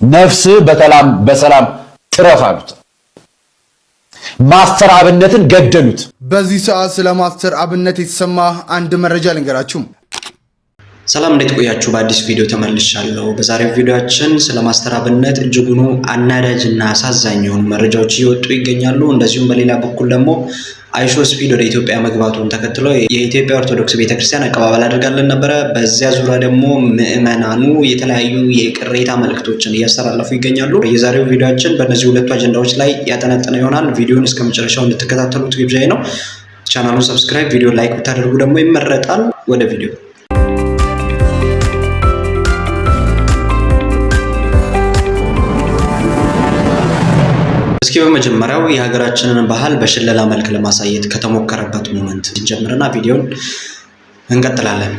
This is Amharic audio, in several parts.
ነፍስ በሰላም ትረፋሉት ማስተር አብነትን ገደሉት በዚህ ሰዓት ስለ ማስተር አብነት የተሰማ አንድ መረጃ ልንገራችሁ ሰላም እንዴት ቆያችሁ በአዲስ ቪዲዮ ተመልሻለሁ በዛሬው ቪዲዮአችን ስለ ማስተር አብነት እጅጉኑ አናዳጅና አሳዛኝ የሆኑ መረጃዎች እየወጡ ይገኛሉ እንደዚሁም በሌላ በኩል ደግሞ አይሾ ስፒድ ወደ ኢትዮጵያ መግባቱን ተከትሎ የኢትዮጵያ ኦርቶዶክስ ቤተክርስቲያን አቀባበል አድርጋለን ነበር በዚያ ዙሪያ ደግሞ ምእመናኑ የተለያዩ የቅሬታ መልእክቶችን እያስተላለፉ ይገኛሉ የዛሬው ቪዲዮአችን በእነዚህ ሁለት አጀንዳዎች ላይ ያጠነጠነ ይሆናል ቪዲዮውን እስከመጨረሻው እንድትከታተሉት ግብዣዬ ነው ቻናሉን ሰብስክራይብ ቪዲዮ ላይክ ብታደርጉ ደግሞ ይመረጣል ወደ ቪዲዮ እስኪ በመጀመሪያው የሀገራችንን ባህል በሽለላ መልክ ለማሳየት ከተሞከረበት ሞመንት እንጀምርና ቪዲዮን እንቀጥላለን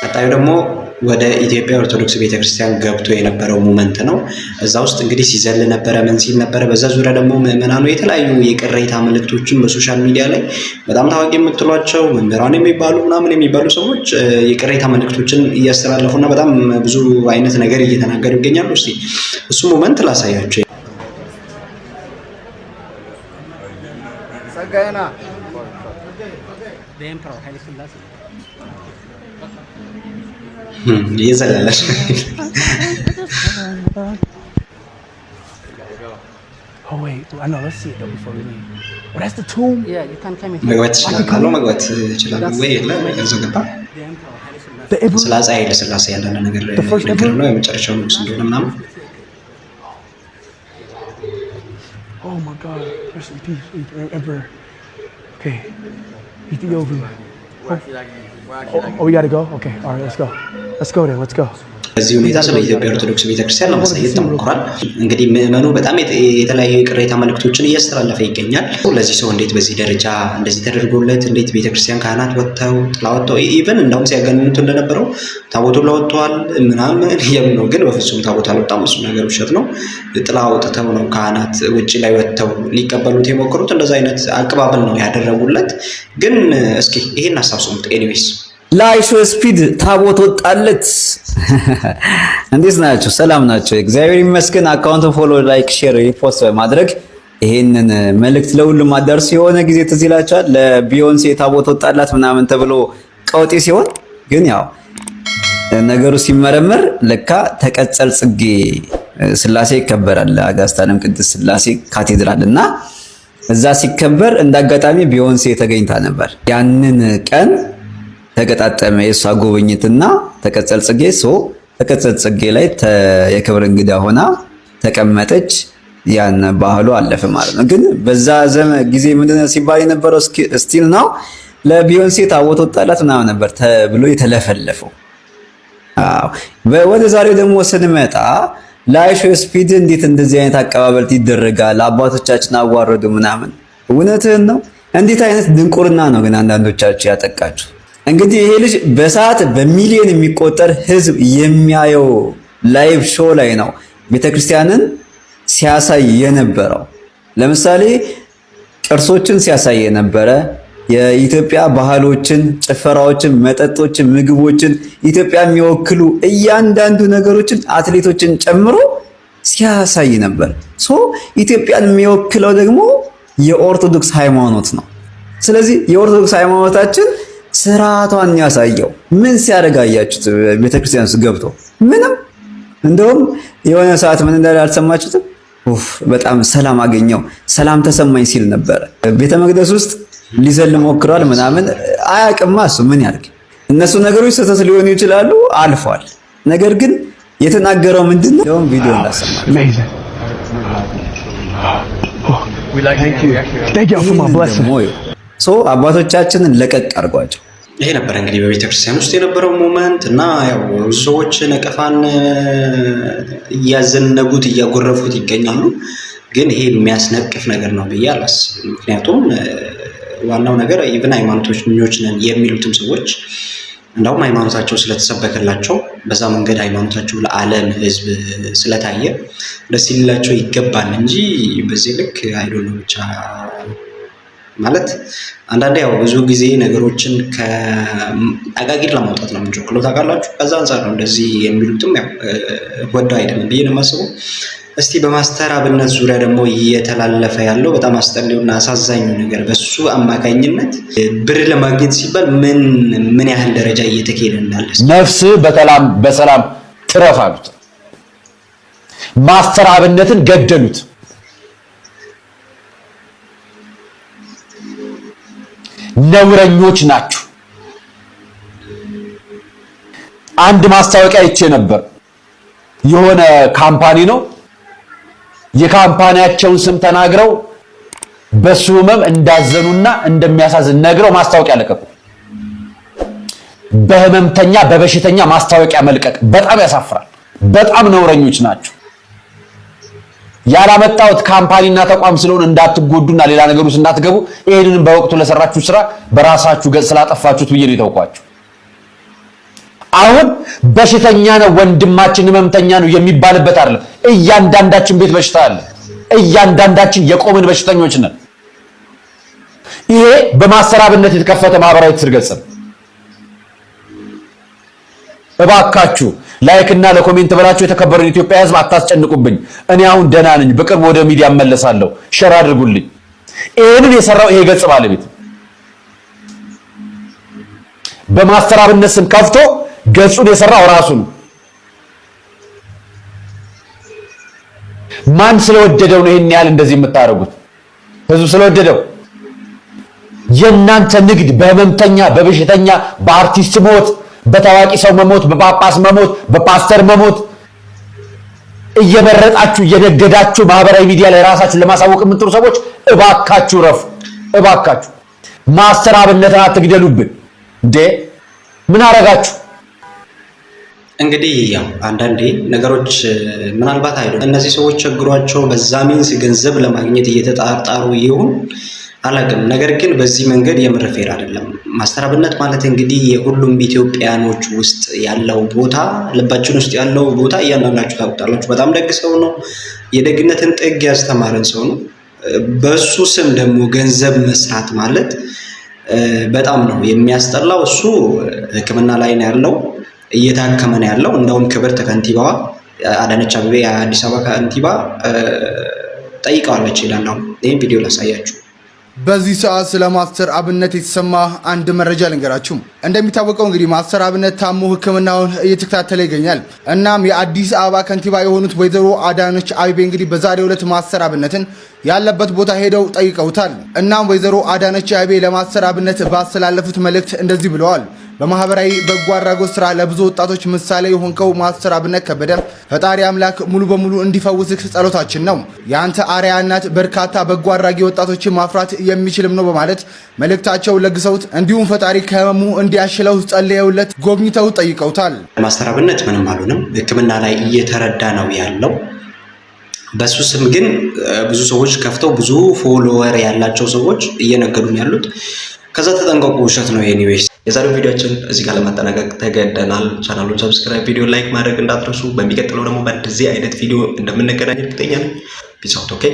ቀጣዩ ደግሞ ወደ ኢትዮጵያ ኦርቶዶክስ ቤተክርስቲያን ገብቶ የነበረው ሞመንት ነው እዛ ውስጥ እንግዲህ ሲዘል ነበር ምን ሲል ነበር በዛ ዙሪያ ደግሞ ምእመናኑ የተለያዩ የቅሬታ መልእክቶችን በሶሻል ሚዲያ ላይ በጣም ታዋቂ የምትሏቸው መምህራን የሚባሉ ሰዎች የቅሬታ መልእክቶችን እያስተላለፉና በጣም ብዙ አይነት ነገር እየተናገሩ ይገኛሉ እስቲ እሱ ሞመንት ላሳያችሁ ሰጋይና እየዘለለሽ Oh wait, I know. Let's see it though before we leave. Oh, that's the tomb. Yeah, you can come in. መግባት ይችላል ወይ የለም እዛው ገባ ስላሳ አይደ ስላሳ ያለና ነገር ነው የመጨረሻው ንጉስ እንደሆነ ምናምን Oh my God, rest in peace, Emperor. Okay, Ethiopia. Oh, we gotta go. Okay, all right, let's go. Let's go then. Let's go. እዚህ ሁኔታ ስለ ኢትዮጵያ ኦርቶዶክስ ቤተክርስቲያን ለማሳየት ተሞክሯል እንግዲህ ምእመኑ በጣም የተለያዩ ቅሬታ መልእክቶችን እያስተላለፈ ይገኛል ለዚህ ሰው እንዴት በዚህ ደረጃ እንደዚህ ተደርጎለት እንዴት ቤተክርስቲያን ካህናት ወጣው ጥላወጣው ኢቭን እንደውም ሲያገኙት እንደነበረው ታቦቱ ለወጣዋል ምናምን ነው ግን በፍጹም ታቦቱ አልወጣም እሱ ነገር ውሸት ነው ጥላወጣው ነው ካህናት ውጪ ላይ ወጣው ሊቀበሉት የሞከሩት እንደዛ አይነት አቀባበል ነው ያደረጉለት ግን እስኪ ይሄን አሳስቡት ኤኒዌይስ ለአይሾ ስፒድ ታቦት ወጣለት እንዴት ናችሁ ሰላም ናችሁ እግዚአብሔር ይመስገን አካውንቱን ፎሎ ላይክ ሼር ሪፖስት በማድረግ ይሄንን መልእክት ለሁሉም አዳርሱ የሆነ ጊዜ ትዝ ይላችኋል ለቢዮንሴ ታቦት ወጣላት ምናምን ተብሎ ቀውጤ ሲሆን ግን ያው ነገሩ ሲመረመር ለካ ተቀጸል ጽጌ ስላሴ ይከበራል አጋስታንም ቅድስት ስላሴ ካቴድራልና እዛ ሲከበር እንዳጋጣሚ ቢዮንሴ ተገኝታ ነበር ያንን ቀን ተገጣጠመ የሷ ጎብኝትና ተቀጸል ጽጌ ተቀጸል ጽጌ ላይ የክብር እንግዳ ሆና ተቀመጠች ያን ባህሉ አለፈ ማለት ነው ግን በዛ ዘመን ጊዜ ምንድነው ሲባል የነበረው ስቲል ነው ለቢዮንሴ ታቦት ወጣላት ምናምን ነበር ተብሎ የተለፈለፈው ወደ ዛሬው ደግሞ ስንመጣ ለአይሾ ስፒድ እንዴት እንደዚህ አይነት አቀባበል ይደረጋል አባቶቻችን አዋረዱ ምናምን እውነትህን ነው እንዴት አይነት ድንቁርና ነው ግን አንዳንዶቻችሁ ያጠቃችሁ እንግዲህ ይሄ ልጅ በሰዓት በሚሊዮን የሚቆጠር ህዝብ የሚያየው ላይቭ ሾው ላይ ነው ቤተክርስቲያንን ሲያሳይ የነበረው ለምሳሌ ቅርሶችን ሲያሳይ የነበረ የኢትዮጵያ ባህሎችን ጭፈራዎችን መጠጦችን ምግቦችን ኢትዮጵያ የሚወክሉ እያንዳንዱ ነገሮችን አትሌቶችን ጨምሮ ሲያሳይ ነበር ኢትዮጵያን የሚወክለው ደግሞ የኦርቶዶክስ ሃይማኖት ነው ስለዚህ የኦርቶዶክስ ሃይማኖታችን ስራቷን ያሳየው ምን ሲያረጋያችሁት ቤተክርስቲያን ውስጥ ገብቶ ምንም እንደውም የሆነ ሰዓት ምን እንዳለ አልሰማችሁትም በጣም ሰላም አገኘው ሰላም ተሰማኝ ሲል ነበር ቤተ መቅደስ ውስጥ ሊዘል ሞክሯል ምናምን አያቅማ እሱ ምን ያርግ እነሱ ነገሮች ሰተት ሊሆኑ ይችላሉ አልፏል ነገር ግን የተናገረው ምንድነው ደም ቪዲዮ እንዳሰማችሁ Thank you for my blessing. አባቶቻችንን ለቀቅ አድርጓቸው። ይሄ ነበር እንግዲህ በቤተክርስቲያን ውስጥ የነበረው ሞመንት እና ያው ብዙ ሰዎች ነቀፋን እያዘነጉት እያጎረፉት ይገኛሉ። ግን ይሄ የሚያስነቅፍ ነገር ነው ብዬ አላስብም። ምክንያቱም ዋናው ነገር ኢቭን ሃይማኖተኞች ነን የሚሉትም ሰዎች እንደውም ሃይማኖታቸው ስለተሰበከላቸው በዛ መንገድ ሃይማኖታቸው ለዓለም ሕዝብ ስለታየ ደስ ሊላቸው ይገባል እንጂ በዚህ ልክ አይዶል ነው ብቻ ማለት አንዳንዴ ያው ብዙ ጊዜ ነገሮችን ከአጋጊር ለማውጣት ነው የምንጮክለው ታውቃላችሁ። ከዛ አንፃር ነው እንደዚህ የሚሉትም ያው ወደው አይደለም ብዬ ነው የማስበው። እስቲ በማስተር አብነት ዙሪያ ደግሞ እየተላለፈ ያለው በጣም አስጠሊውና አሳዛኙ ነገር በሱ አማካኝነት ብር ለማግኘት ሲባል ምን ያህል ደረጃ እየተካሄደ እንዳለ ነፍስ በሰላም ትረፍ አሉት። ማስተር አብነትን ገደሉት። ነውረኞች ናችሁ። አንድ ማስታወቂያ አይቼ ነበር። የሆነ ካምፓኒ ነው የካምፓኒያቸውን ስም ተናግረው በሱ ህመም እንዳዘኑና እንደሚያሳዝን ነግረው ማስታወቂያ ለቀቁ። በህመምተኛ በበሽተኛ ማስታወቂያ መልቀቅ በጣም ያሳፍራል። በጣም ነውረኞች ናቸው። ያላመጣሁት ካምፓኒና ተቋም ስለሆነ እንዳትጎዱና ሌላ ነገር ውስጥ እንዳትገቡ ይሄንን በወቅቱ ለሰራችሁ ስራ በራሳችሁ ገጽ ስላጠፋችሁት ብዬ ነው የተውኳችሁ። አሁን በሽተኛ ነው ወንድማችን ህመምተኛ ነው የሚባልበት አይደለም። እያንዳንዳችን ቤት በሽታ አለ። እያንዳንዳችን የቆምን በሽተኞች ነን። ይሄ በማስተር አብነት የተከፈተ ማህበራዊ ትስስር ገጽ ነው። እባካችሁ ላይክ እና ለኮሜንት ብላችሁ የተከበረን ኢትዮጵያ ህዝብ አታስጨንቁብኝ። እኔ አሁን ደህና ነኝ። በቅርብ ወደ ሚዲያ እመለሳለሁ። ሸር አድርጉልኝ። ይሄንን የሰራው ይሄ ገጽ ባለቤት በማስተር አብነት ስም ከፍቶ ገጹን የሰራው ራሱ ነው። ማን ስለወደደው ነው ይሄን ያህል እንደዚህ የምታደርጉት? ህዝብ ስለወደደው። የእናንተ ንግድ በህመምተኛ በበሽተኛ በአርቲስት ሞት በታዋቂ ሰው መሞት በጳጳስ መሞት በፓስተር መሞት እየመረጣችሁ እየነገዳችሁ ማህበራዊ ሚዲያ ላይ ራሳችሁን ለማሳወቅ የምትጥሩ ሰዎች እባካችሁ ረፉ። እባካችሁ ማስተር አብነትን አትግደሉብን እንዴ! ምን አረጋችሁ? እንግዲህ ያው አንዳንዴ ነገሮች ምናልባት አይደለም እነዚህ ሰዎች ቸግሯቸው በዛ ሚንስ ገንዘብ ለማግኘት እየተጣጣሩ ይሁን አላውቅም። ነገር ግን በዚህ መንገድ የምር ፌር አይደለም። ማስተር አብነት ማለት እንግዲህ የሁሉም ኢትዮጵያኖች ውስጥ ያለው ቦታ ልባችን ውስጥ ያለው ቦታ እያንዳንዳችሁ ታውቃላችሁ። በጣም ደግ ሰው ነው። የደግነትን ጥግ ያስተማረን ሰው ነው። በሱ ስም ደግሞ ገንዘብ መስራት ማለት በጣም ነው የሚያስጠላው። እሱ ሕክምና ላይ ነው ያለው፣ እየታከመ ነው ያለው። እንደውም ክብርት ከንቲባዋ አዳነች አቤቤ የአዲስ አበባ ከንቲባ ጠይቀዋለች ይላል። ይህን ቪዲዮ ላሳያችሁ። በዚህ ሰዓት ስለ ማስተር አብነት የተሰማ አንድ መረጃ ልንገራችሁ። እንደሚታወቀው እንግዲህ ማስተር አብነት ታሞ ሕክምናውን እየተከታተለ ይገኛል። እናም የአዲስ አበባ ከንቲባ የሆኑት ወይዘሮ አዳነች አቤቤ እንግዲህ በዛሬው ዕለት ማስተር አብነትን ያለበት ቦታ ሄደው ጠይቀውታል። እናም ወይዘሮ አዳነች አቤቤ ለማስተር አብነት ባስተላለፉት መልእክት እንደዚህ ብለዋል። በማህበራዊ በጎ አድራጎት ስራ ለብዙ ወጣቶች ምሳሌ የሆንከው ማስተር አብነት ከበደ ፈጣሪ አምላክ ሙሉ በሙሉ እንዲፈውስህ ጸሎታችን ነው። የአንተ አርአያነት በርካታ በጎ አድራጊ ወጣቶችን ማፍራት የሚችልም ነው በማለት መልእክታቸው ለግሰውት እንዲሁም ፈጣሪ ከህመሙ እንዲያሽለው ጸልየውለት ጎብኝተው ጠይቀውታል። ማስተር አብነት ምንም አልሆነም፣ ሕክምና ላይ እየተረዳ ነው ያለው። በሱ ስም ግን ብዙ ሰዎች ከፍተው ብዙ ፎሎወር ያላቸው ሰዎች እየነገዱ ያሉት። ከዛ ተጠንቀቁ፣ ውሸት ነው። ኤኒዌይስ የዛሬው ቪዲዮአችን እዚህ ጋር ለማጠናቀቅ ተገደናል። ቻናሉን ሰብስክራይብ፣ ቪዲዮ ላይክ ማድረግ እንዳትረሱ። በሚቀጥለው ደግሞ በዚህ አይነት ቪዲዮ እንደምንገናኝ እርግጠኛ ነኝ። ፒስ አውት። ኦኬ።